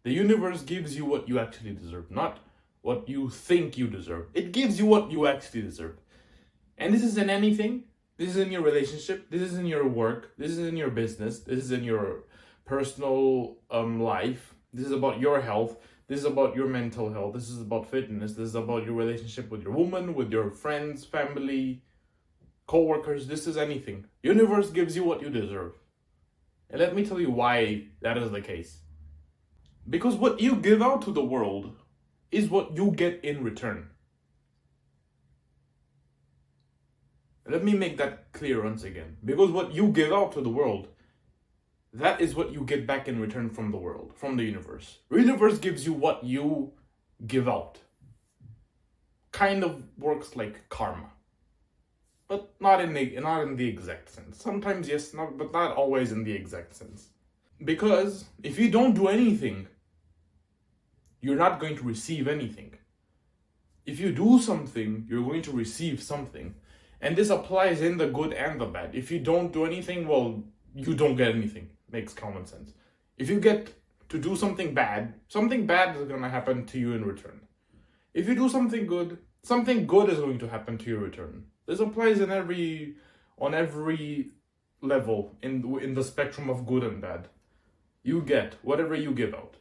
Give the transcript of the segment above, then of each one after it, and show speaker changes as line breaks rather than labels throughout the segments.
The universe gives you what you actually deserve, not what you think you deserve. It gives you what you actually deserve. And this is in anything. This is in your relationship. This is in your work. This is in your business. This is in your personal life. This is about your health. This is about your mental health. This is about fitness. This is about your relationship with your woman, with your friends, family, co-workers. This is anything. Universe gives you what you deserve. And let me tell you why that is the case. Because what you give out to the world is what you get in return. Let me make that clear once again. Because what you give out to the world, that is what you get back in return from the world, from the universe. The universe gives you what you give out. Kind of works like karma. But not in the exact sense. Sometimes yes, but not always in the exact sense. Because if you don't do anything, you're not going to receive anything. If you do something, you're going to receive something. And this applies in the good and the bad. If you don't do anything, well, you don't get anything. Makes common sense. If you get to do something bad is going to happen to you in return. If you do something good is going to happen to you in return. This applies on every level in the spectrum of good and bad. You get whatever you give out.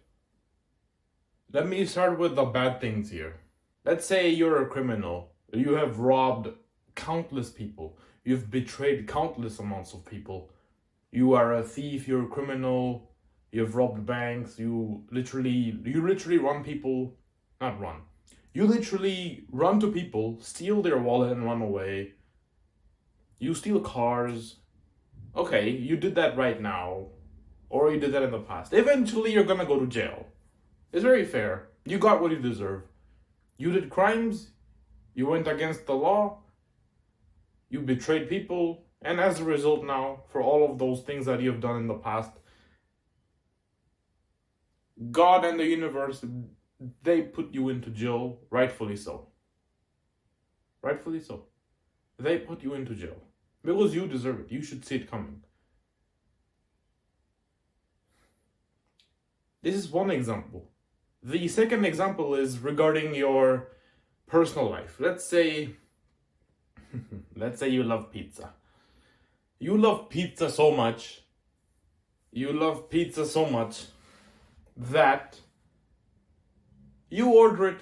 Let me start with the bad things here. Let's say you're a criminal. You have robbed countless people. You've betrayed countless amounts of people. You are a thief, you're a criminal, you've robbed banks, you literally run people, not run. You literally run to people, steal their wallet and run away. You steal cars. Okay, you did that right now. Or you did that in the past. Eventually you're gonna go to jail. It's very fair. You got what you deserve. You did crimes, you went against the law, you betrayed people, and as a result now, for all of those things that you've done in the past, God and the universe, they put you into jail, rightfully so. Rightfully so. They put you into jail. Because you deserve it. You should see it coming. This is one example. The second example is regarding your personal life. Let's say you love pizza. You love pizza so much. That you order it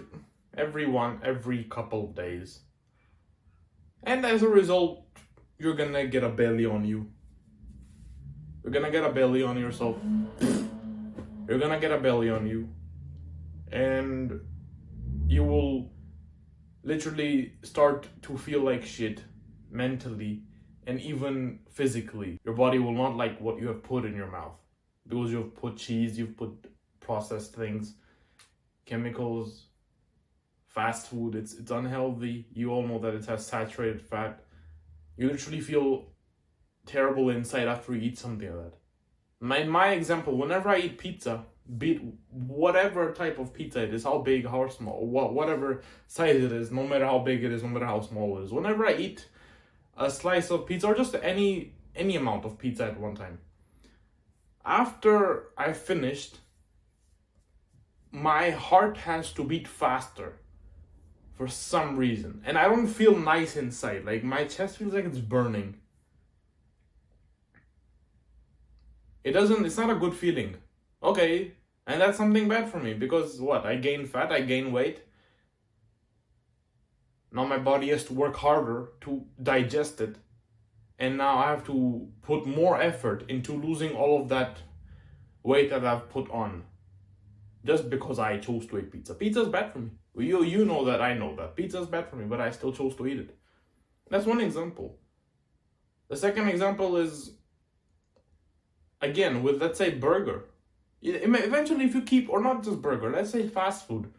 every couple of days. And as a result, you're gonna get a belly on you. You're gonna get a belly on yourself. You're gonna get a belly on you. And you will literally start to feel like shit mentally and even physically. Your body will not like what you have put in your mouth. Because you've put cheese, you've put processed things, chemicals, fast food, it's unhealthy. You all know that it has saturated fat. You literally feel terrible inside after you eat something like that. In my example, whenever I eat pizza, be it whatever type of pizza it is, how big, how small, whatever size it is, no matter how big it is, no matter how small it is, whenever I eat a slice of pizza or just any amount of pizza at one time, after I finished, my heart has to beat faster for some reason, and I don't feel nice inside. Like my chest feels like it's burning. It's not a good feeling. Okay, and that's something bad for me because what? I gain fat, I gain weight. Now my body has to work harder to digest it. And now I have to put more effort into losing all of that weight that I've put on. Just because I chose to eat pizza. Pizza's bad for me. You know that, I know that. Pizza's bad for me, but I still chose to eat it. That's one example. The second example is, again, with, let's say, burger. Eventually, if you keep, or not just burger, let's say fast food.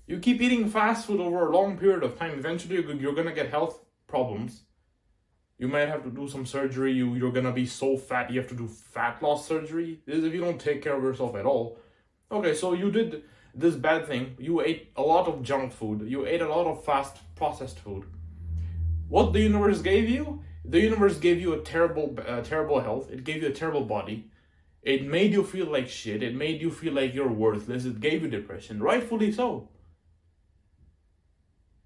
You keep eating fast food over a long period of time, eventually you're going to get health problems. You might have to do some surgery. You're going to be so fat, you have to do fat loss surgery. This is if you don't take care of yourself at all. Okay, so you did this bad thing. You ate a lot of junk food. You ate a lot of fast processed food. What the universe gave you? The universe gave you a terrible health. It gave you a terrible body. It made you feel like shit. It made you feel like you're worthless. It gave you depression, rightfully so.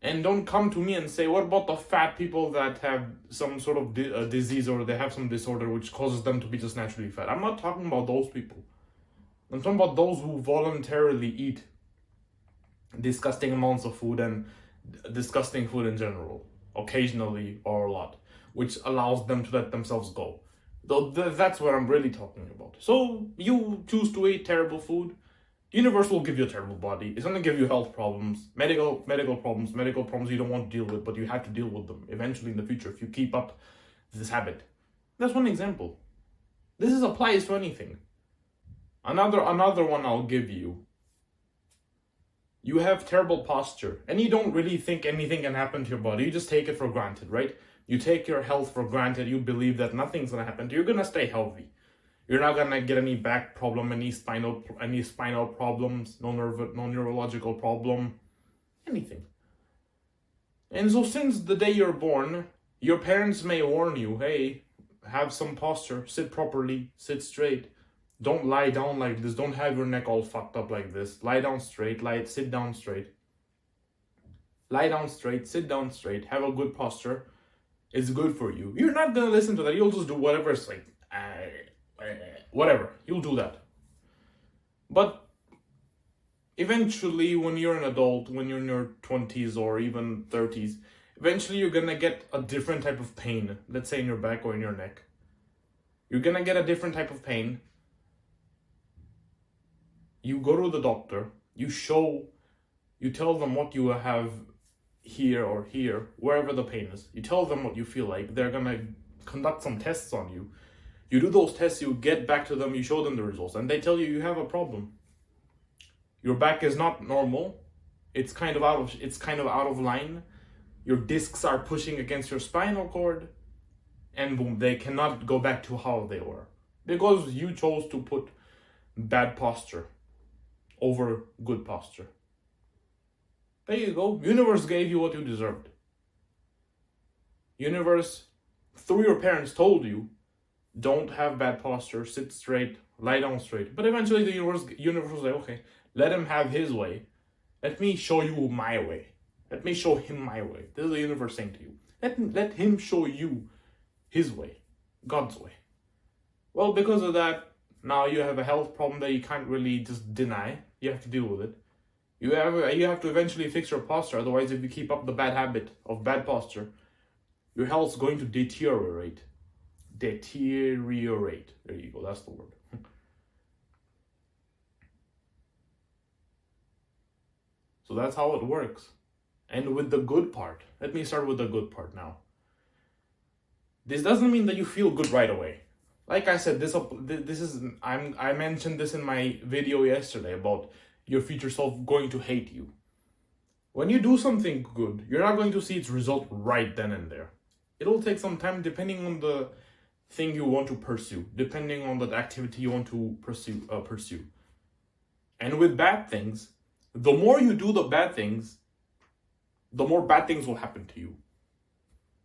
And don't come to me and say, what about the fat people that have some sort of disease, or they have some disorder which causes them to be just naturally fat? I'm not talking about those people. I'm talking about those who voluntarily eat disgusting amounts of food and disgusting food in general, occasionally or a lot, which allows them to let themselves go. That's what I'm really talking about. So you choose to eat terrible food, the universe will give you a terrible body. It's going to give you health problems, medical problems you don't want to deal with, but you have to deal with them eventually in the future if you keep up this habit. That's one example. This applies to anything. Another one I'll give you. You have terrible posture and you don't really think anything can happen to your body. You just take it for granted, right? You take your health for granted. You believe that nothing's going to happen to you. You're going to stay healthy. You're not going to get any back problem, any spinal problems, no neurological problem, anything. And so since the day you're born, your parents may warn you, hey, have some posture, sit properly, sit straight. Don't lie down like this. Don't have your neck all fucked up like this. Lie down straight. Sit down straight. Lie down straight. Sit down straight. Have a good posture. It's good for you. You're not going to listen to that. You'll just do whatever it's like. Whatever. You'll do that. But eventually, when you're an adult, when you're in your 20s or even 30s, eventually you're going to get a different type of pain. Let's say in your back or in your neck. You're going to get a different type of pain. You go to the doctor, you tell them what you have here or here, wherever the pain is. You tell them what you feel like. They're going to conduct some tests on you. You do those tests, you get back to them, you show them the results, and they tell you you have a problem. Your back is not normal. It's kind of out of line. Your discs are pushing against your spinal cord, and boom, they cannot go back to how they were because you chose to put bad posture over good posture. There you go. Universe gave you what you deserved. Universe, through your parents, told you, don't have bad posture, sit straight, lie down straight. But eventually the universe was like, okay, let him have his way. Let me show you my way. Let me show him my way. This is the universe saying to you. Let him show you his way, God's way. Well, because of that, now you have a health problem that you can't really just deny. You have to deal with it. You have to eventually fix your posture. Otherwise, if you keep up the bad habit of bad posture, your health's going to deteriorate. Deteriorate. There you go. That's the word. So that's how it works. And with the good part, let me start with the good part now. This doesn't mean that you feel good right away. Like I said, I mentioned this in my video yesterday about your future self going to hate you. When you do something good, you're not going to see its result right then and there. It'll take some time depending on the thing you want to pursue, depending on the activity you want to pursue. And with bad things, the more you do the bad things, the more bad things will happen to you.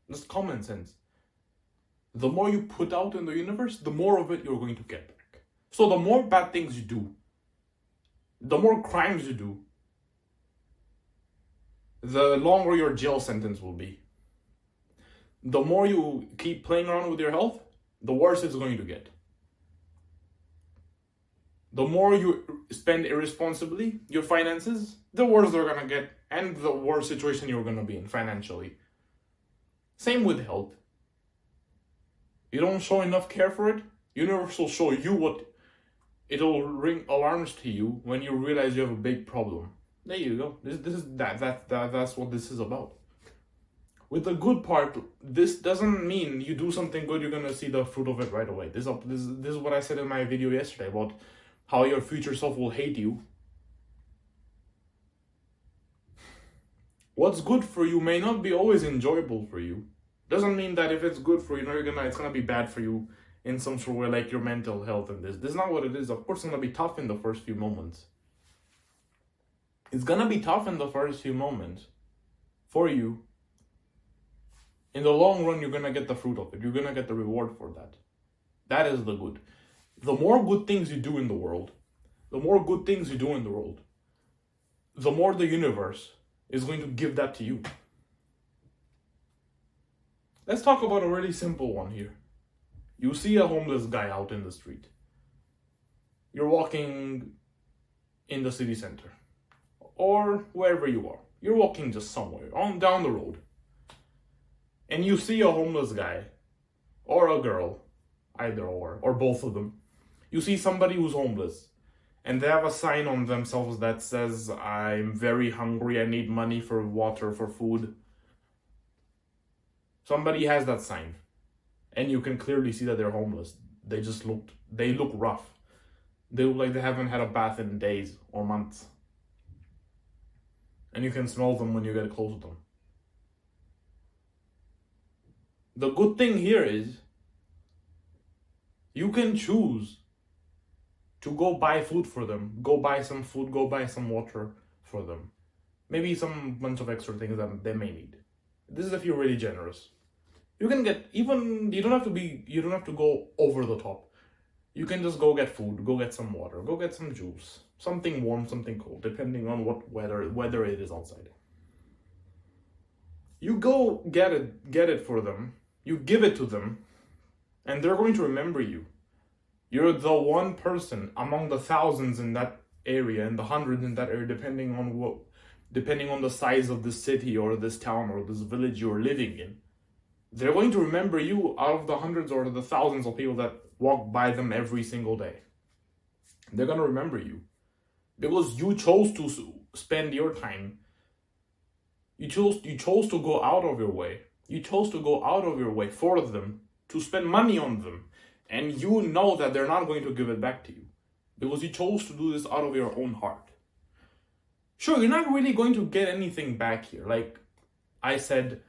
That's common sense. The more you put out in the universe, the more of it you're going to get back. So the more bad things you do, the more crimes you do, the longer your jail sentence will be. The more you keep playing around with your health, the worse it's going to get. The more you spend irresponsibly, your finances, the worse they're going to get, and the worse situation you're going to be in financially. Same with health. You don't show enough care for it, universe will show you what, it'll ring alarms to you when you realize you have a big problem. There you go. That's what this is about. With the good part, this doesn't mean you do something good, you're gonna see the fruit of it right away. This is what I said in my video yesterday about how your future self will hate you. What's good for you may not be always enjoyable for you. Doesn't mean that if it's good for you, it's gonna be bad for you in some sort of way, like your mental health and this. This is not what it is. Of course, it's gonna be tough in the first few moments. It's gonna be tough in the first few moments for you. In the long run, you're gonna get the fruit of it. You're gonna get the reward for that. That is the good. The more good things you do in the world, the more good things you do in the world, the more the universe is going to give that to you. Let's talk about a really simple one here. You see a homeless guy out in the street. You're walking in the city center or wherever you are. You're walking just somewhere on down the road. And you see a homeless guy or a girl, either or both of them. You see somebody who's homeless and they have a sign on themselves that says, I'm very hungry, I need money for water, for food. Somebody has that sign and you can clearly see that they're homeless. They look rough. They look like they haven't had a bath in days or months. And you can smell them when you get close to them. The good thing here is you can choose to go buy food for them, go buy some food, go buy some water for them. Maybe some bunch of extra things that they may need. This is if you're really generous. You can get you don't have to go over the top. You can just go get food, go get some water, go get some juice, something warm, something cold, depending on what weather it is outside. You go get it for them, you give it to them, and they're going to remember you. You're the one person among the thousands in that area and the hundreds in that area, depending on the size of this city or this town or this village you're living in. They're going to remember you out of the hundreds or the thousands of people that walk by them every single day. They're going to remember you because you chose to spend your time. You chose to go out of your way. You chose to go out of your way for them, to spend money on them. And you know that they're not going to give it back to you because you chose to do this out of your own heart. Sure, you're not really going to get anything back here. Like I said,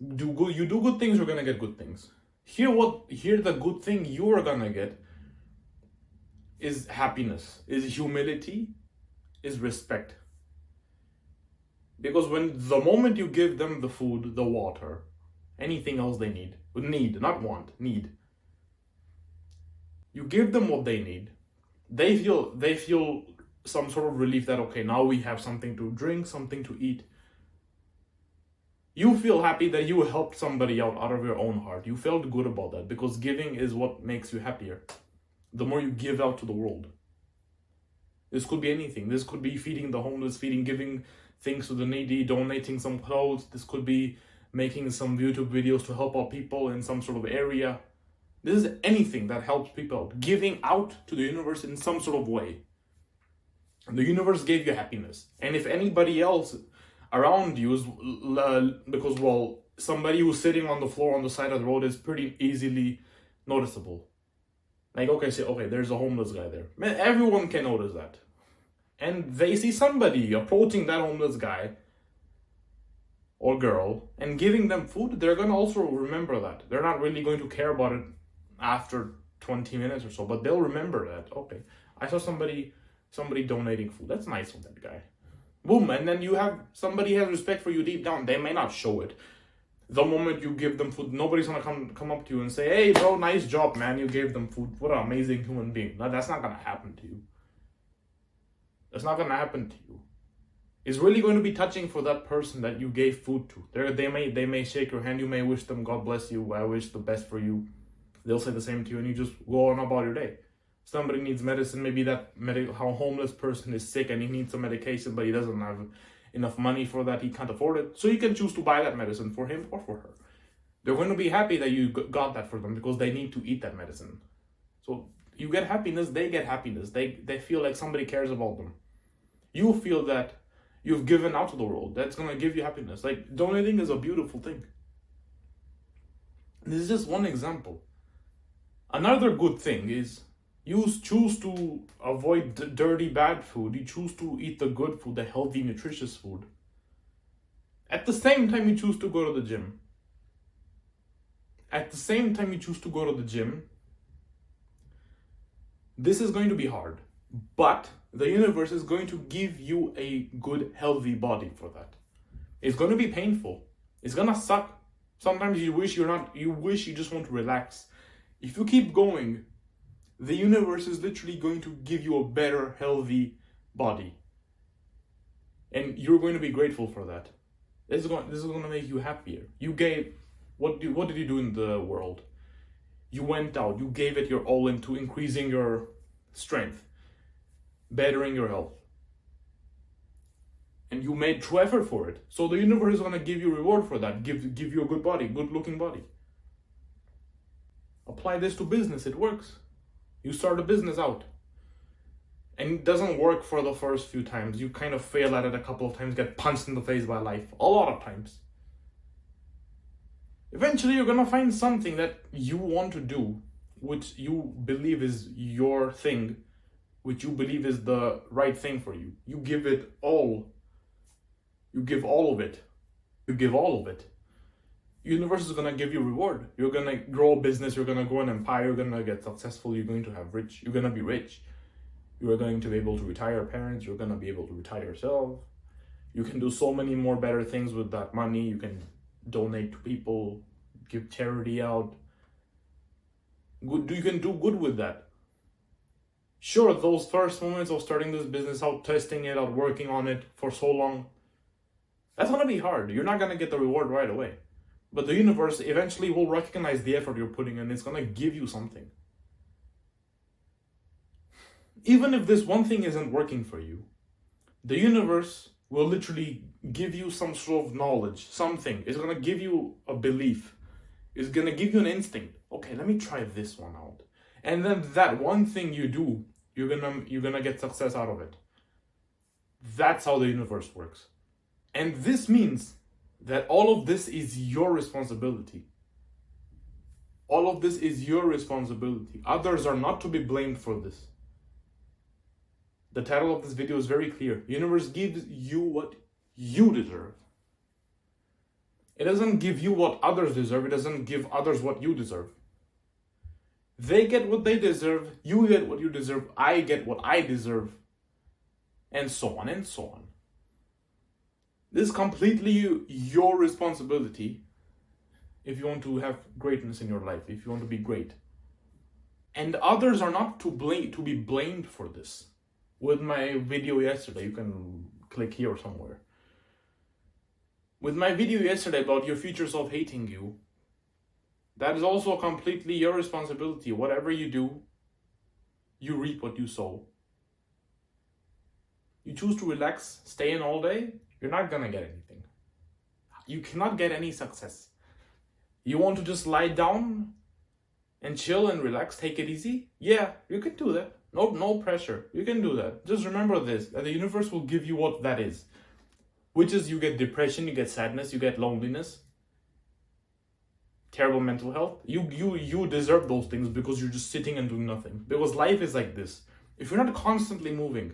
you do good things, you're gonna get good things. Here the good thing you're gonna get is happiness, is humility, is respect. Because the moment you give them the food, the water, anything else they need, not want, need. You give them what they need. They feel some sort of relief that, okay, now we have something to drink, something to eat. You feel happy that you helped somebody out of your own heart. You felt good about that because giving is what makes you happier. The more you give out to the world. This could be anything. This could be feeding the homeless, giving things to the needy, donating some clothes. This could be making some YouTube videos to help out people in some sort of area. This is anything that helps people out. Giving out to the universe in some sort of way. The universe gave you happiness. And if anybody else around you is, because, well, somebody who's sitting on the floor on the side of the road is pretty easily noticeable. Like, okay, there's a homeless guy there. Man, everyone can notice that. And they see somebody approaching that homeless guy or girl and giving them food, they're going to also remember that. They're not really going to care about it after 20 minutes or so, but they'll remember that, okay, I saw somebody donating food. That's nice of that guy. Boom, and then somebody has respect for you deep down. They may not show it. The moment you give them food, nobody's gonna come up to you and say, hey bro, nice job, man, you gave them food. What an amazing human being. No, that's not gonna happen to you. That's not gonna happen to you. It's really going to be touching for that person that you gave food to. They may shake your hand, you may wish them, God bless you, I wish the best for you. They'll say the same to you and you just go on about your day. Somebody needs medicine, maybe that homeless person is sick and he needs some medication, but he doesn't have enough money for that, he can't afford it. So you can choose to buy that medicine for him or for her. They're going to be happy that you got that for them because they need to eat that medicine. So you get happiness, they get happiness. They feel like somebody cares about them. You feel that you've given out to the world. That's going to give you happiness. Like, donating is a beautiful thing. This is just one example. Another good thing is you choose to avoid dirty, bad food. You choose to eat the good food, the healthy, nutritious food. At the same time, you choose to go to the gym. At the same time, you choose to go to the gym. This is going to be hard, but the universe is going to give you a good, healthy body for that. It's going to be painful. It's going to suck. Sometimes you wish you just want to relax. If you keep going, The universe is literally going to give you a better, healthy body. And you're going to be grateful for that. This is going to make you happier. You gave, what did you do in the world? You went out, you gave it your all into increasing your strength, bettering your health. And you made true effort for it. So the universe is going to give you reward for that, give you a good body, good looking body. Apply this to business, it works. You start a business out. And it doesn't work for the first few times. You kind of fail at it a couple of times, get punched in the face by life, a lot of times. Eventually, you're gonna find something that you want to do, which you believe is your thing, which you believe is the right thing for you. You give it all. You give all of it. You give all of it. Universe is gonna give you reward. You're gonna grow a business, you're gonna grow an empire, you're gonna get successful, you're going to have rich, you're gonna be rich. You're going to be able to retire parents, you're gonna be able to retire yourself. You can do so many more better things with that money. You can donate to people, give charity out. You can do good with that. Sure, those first moments of starting this business out, testing it out, working on it for so long, that's gonna be hard. You're not gonna get the reward right away. But the universe eventually will recognize the effort you're putting in. It's gonna give you something. Even if this one thing isn't working for you, the universe will literally give you some sort of knowledge, something. It's gonna give you a belief. It's gonna give you an instinct. Okay, let me try this one out. And then that one thing you do, you're gonna get success out of it. That's how the universe works. And this means that all of this is your responsibility. All of this is your responsibility. Others are not to be blamed for this. The title of this video is very clear. Universe gives you what you deserve. It doesn't give you what others deserve. It doesn't give others what you deserve. They get what they deserve. You get what you deserve. I get what I deserve. And so on and so on. This is completely your responsibility if you want to have greatness in your life, if you want to be great. And others are not to be blamed for this. With my video yesterday, you can click here somewhere. With my video yesterday about your future self hating you, that is also completely your responsibility. Whatever you do, you reap what you sow. You choose to relax, stay in all day, you're not gonna get anything. You cannot get any success. You want to just lie down and chill and relax, take it easy? Yeah, you can do that. No pressure. You can do that. Just remember this, that the universe will give you what that is. Which is you get depression, you get sadness, you get loneliness, terrible mental health. You deserve those things because you're just sitting and doing nothing. Because life is like this. If you're not constantly moving,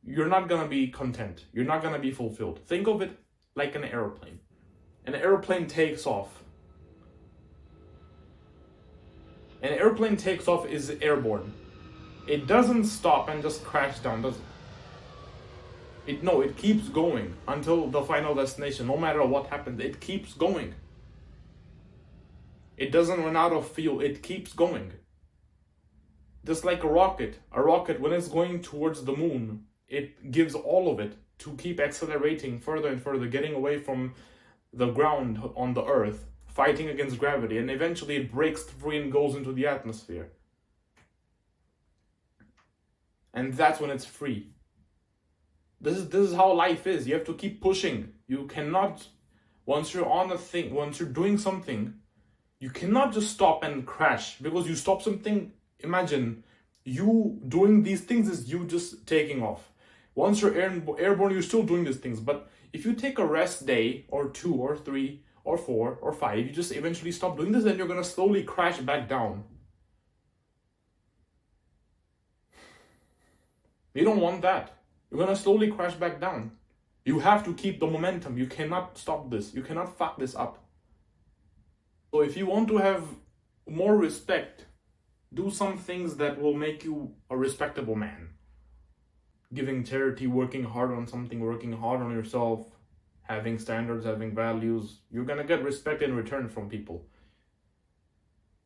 you're not gonna be content. You're not gonna be fulfilled. Think of it like an airplane. An airplane takes off. An airplane takes off is airborne. It doesn't stop and just crash down, does it? It keeps going until the final destination. No matter what happens, it keeps going. It doesn't run out of fuel, it keeps going. Just like a rocket. A rocket, when it's going towards the moon, it gives all of it to keep accelerating further and further, getting away from the ground on the earth, fighting against gravity, and eventually it breaks free and goes into the atmosphere. And that's when it's free. This is how life is. You have to keep pushing. You cannot, once you're on a thing, once you're doing something, you cannot just stop and crash. Because you stop something, imagine, you doing these things is you just taking off. Once you're airborne, you're still doing these things. But if you take a rest day, or 2 or 3 or 4 or 5, you just eventually stop doing this and you're going to slowly crash back down. You don't want that. You're going to slowly crash back down. You have to keep the momentum. You cannot stop this. You cannot fuck this up. So if you want to have more respect, do some things that will make you a respectable man. Giving charity, working hard on something, working hard on yourself, having standards, having values. You're going to get respect in return from people.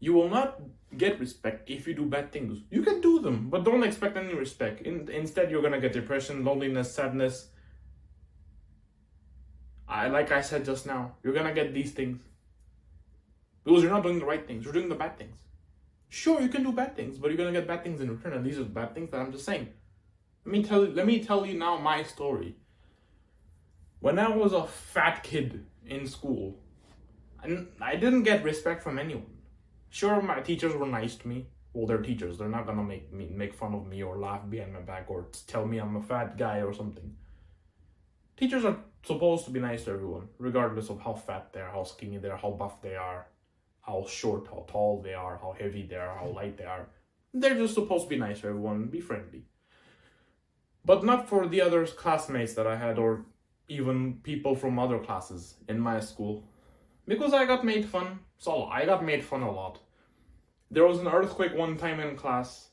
You will not get respect if you do bad things. You can do them, but don't expect any respect. Instead, you're gonna get depression, loneliness, sadness. Like I said just now, you're gonna get these things because you're not doing the right things. You're doing the bad things. Sure, you can do bad things, but you're gonna get bad things in return, and these are the bad things that I'm just saying. Let me tell you now my story. When I was a fat kid in school, and I didn't get respect from anyone. Sure, my teachers were nice to me. Well, they're teachers. They're not gonna make fun of me or laugh behind my back or tell me I'm a fat guy or something. Teachers are supposed to be nice to everyone, regardless of how fat they are, how skinny they are, how buff they are, how short, how tall they are, how heavy they are, how light they are. They're just supposed to be nice to everyone and be friendly. But not for the other classmates that I had or even people from other classes in my school. Because I got made fun. So I got made fun a lot. There was an earthquake one time in class,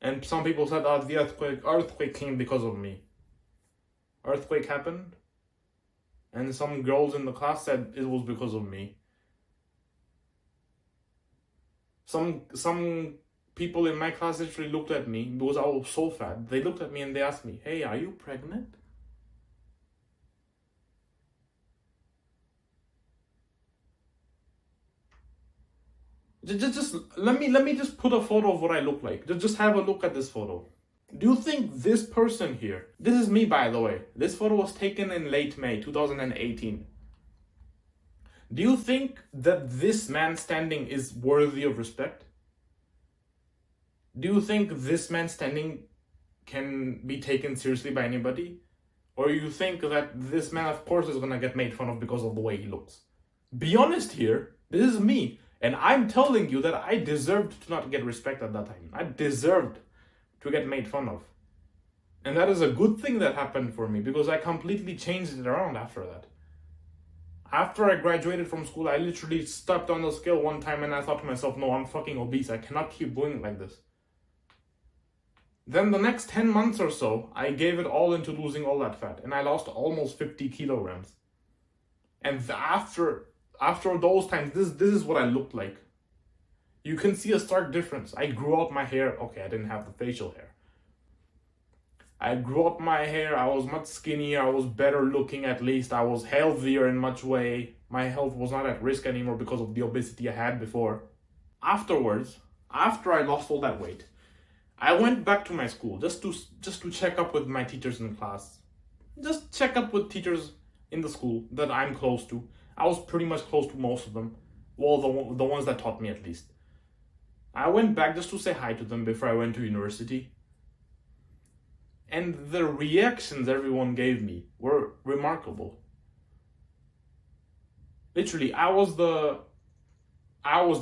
and some people said, oh, the earthquake came because of me. Earthquake happened, and some girls in the class said it was because of me. Some people in my class actually looked at me because I was so fat. They looked at me and they asked me, hey, are you pregnant? Just let me just put a photo of what I look like. Just have a look at this photo. Do you think this person here, this is me by the way, this photo was taken in late May 2018. Do you think that this man standing is worthy of respect? Do you think this man standing can be taken seriously by anybody? Or you think that this man of course is gonna get made fun of because of the way he looks? Be honest here, this is me. And I'm telling you that I deserved to not get respect at that time. I deserved to get made fun of. And that is a good thing that happened for me because I completely changed it around after that. After I graduated from school, I literally stepped on the scale one time and I thought to myself, no, I'm fucking obese. I cannot keep going like this. Then the next 10 months or so, I gave it all into losing all that fat. And I lost almost 50 kilograms. And after those times, this is what I looked like. You can see a stark difference. I grew out my hair. Okay, I didn't have the facial hair. I grew up my hair. I was much skinnier. I was better looking at least. I was healthier in much way. My health was not at risk anymore because of the obesity I had before. Afterwards, after I lost all that weight, I went back to my school just to check up with my teachers in class. Just check up with teachers in the school that I'm close to. I was pretty much close to most of them. Well, the ones that taught me at least. I went back just to say hi to them before I went to university. And the reactions everyone gave me were remarkable. Literally, I was the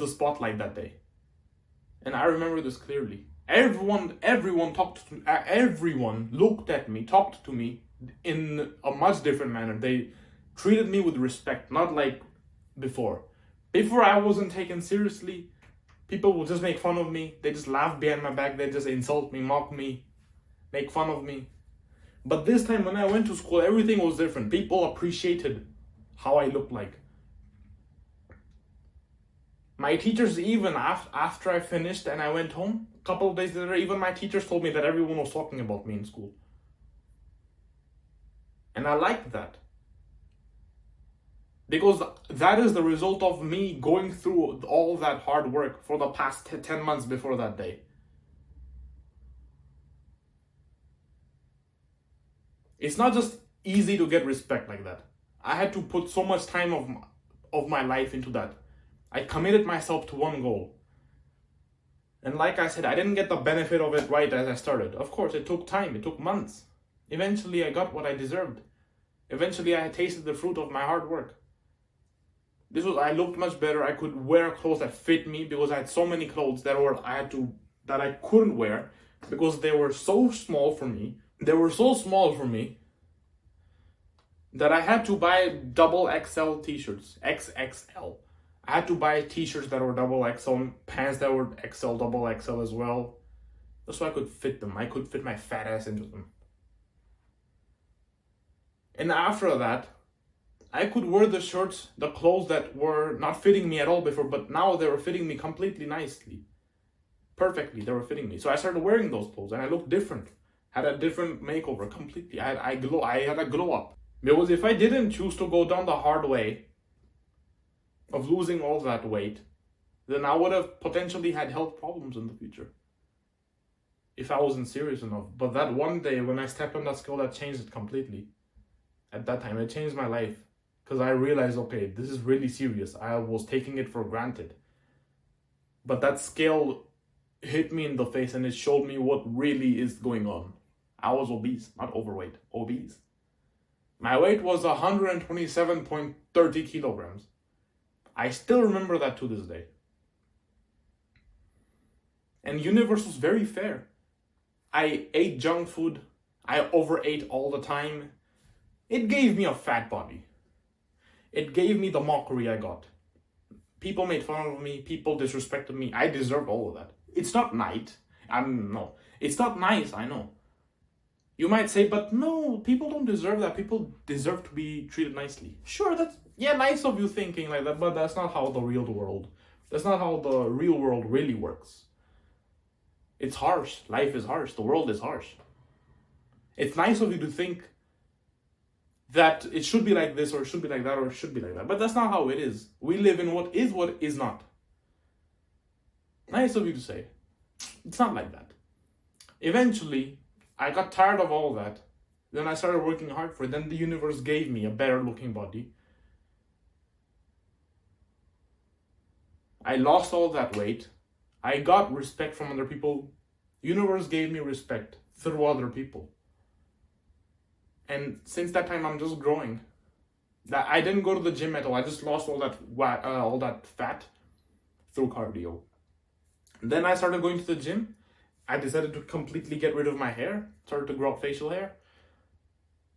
spotlight that day. And I remember this clearly. Everyone looked at me, talked to me in a much different manner. They treated me with respect, not like before. Before I wasn't taken seriously. People would just make fun of me. They just laugh behind my back. They just insult me, mock me, make fun of me. But this time when I went to school, everything was different. People appreciated how I looked like. My teachers, even after I finished and I went home, a couple of days later, even my teachers told me that everyone was talking about me in school. And I liked that. Because that is the result of me going through all that hard work for the past 10 months before that day. It's not just easy to get respect like that. I had to put so much time of my life into that. I committed myself to one goal. And like I said, I didn't get the benefit of it right as I started. Of course, it took time. It took months. Eventually, I got what I deserved. Eventually, I had tasted the fruit of my hard work. I looked much better. I could wear clothes that fit me because I had so many clothes that I couldn't wear because they were so small for me. They were so small for me that I had to buy double XL t-shirts, XXL. I had to buy t-shirts that were double XL, pants that were XL, double XL as well, just so I could fit them. I could fit my fat ass into them. And after that, I could wear the shirts, the clothes that were not fitting me at all before, but now they were fitting me completely nicely. Perfectly, they were fitting me. So I started wearing those clothes and I looked different. Had a different makeover completely. I had a glow up. Because if I didn't choose to go down the hard way of losing all that weight, then I would have potentially had health problems in the future. If I wasn't serious enough. But that one day when I stepped on that scale, that changed it completely. At that time, it changed my life. Because I realized, okay, this is really serious. I was taking it for granted. But that scale hit me in the face and it showed me what really is going on. I was obese, not overweight, obese. My weight was 127.30 kilograms. I still remember that to this day. And universe was very fair. I ate junk food. I overate all the time. It gave me a fat body. It gave me the mockery I got. People made fun of me. People disrespected me. I deserved all of that. It's not nice. No. It's not nice, I know. You might say, but no, people don't deserve that. People deserve to be treated nicely. Sure, that's, nice of you thinking like that, but that's not how the real world, that's not how the real world really works. It's harsh. Life is harsh. The world is harsh. It's nice of you to think that it should be like this, or it should be like that, or it should be like that. But that's not how it is. We live in what is not. Nice of you to say. It's not like that. Eventually, I got tired of all that. Then I started working hard for it. Then the universe gave me a better looking body. I lost all that weight. I got respect from other people. Universe gave me respect through other people. And since that time, I'm just growing. That I didn't go to the gym at all. I just lost all that fat through cardio. Then I started going to the gym. I decided to completely get rid of my hair. Started to grow up facial hair.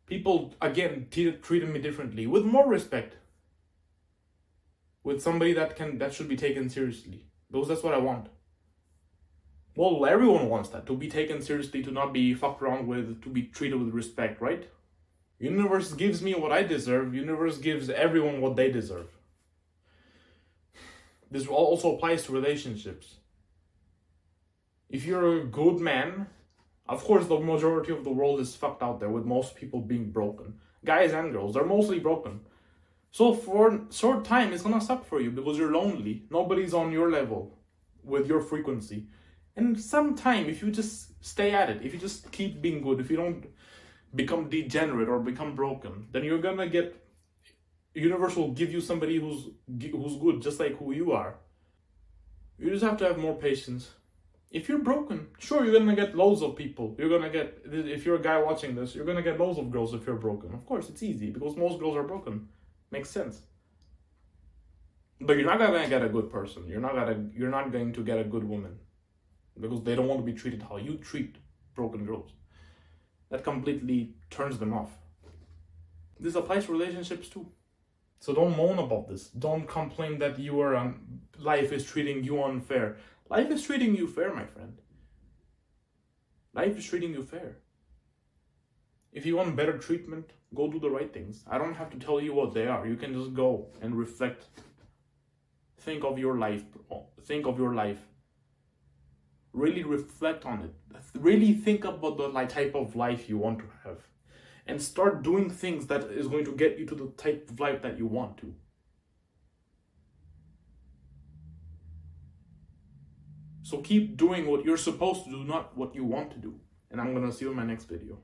People, again, treated me differently, with more respect. With somebody that should be taken seriously. Because that's what I want. Well, everyone wants that. To be taken seriously, to not be fucked around with, to be treated with respect, right? Universe gives me what I deserve. Universe gives everyone what they deserve. This also applies to relationships. If you're a good man, of course the majority of the world is fucked out there, with most people being broken. Guys and girls, they're mostly broken. So for a short time, it's gonna suck for you because you're lonely. Nobody's on your level with your frequency. And sometime, if you just stay at it, if you just keep being good, if you don't become degenerate or become broken, then you're gonna get, universe will give you somebody who's good, just like who you are. You just have to have more patience. If you're broken, sure, you're gonna get loads of people. If you're a guy watching this, you're gonna get loads of girls if you're broken. Of course, it's easy because most girls are broken. Makes sense. But you're not gonna get a good person. You're not going to get a good woman. Because they don't want to be treated how you treat broken girls. That completely turns them off. This applies to relationships too. So don't moan about this. Don't complain that life is treating you unfair. Life is treating you fair, my friend. Life is treating you fair. If you want better treatment, go do the right things. I don't have to tell you what they are. You can just go and reflect. Think of your life. Really reflect on it. Really think about the type of life you want to have. And start doing things that is going to get you to the type of life that you want to. So keep doing what you're supposed to do, not what you want to do. And I'm gonna see you in my next video.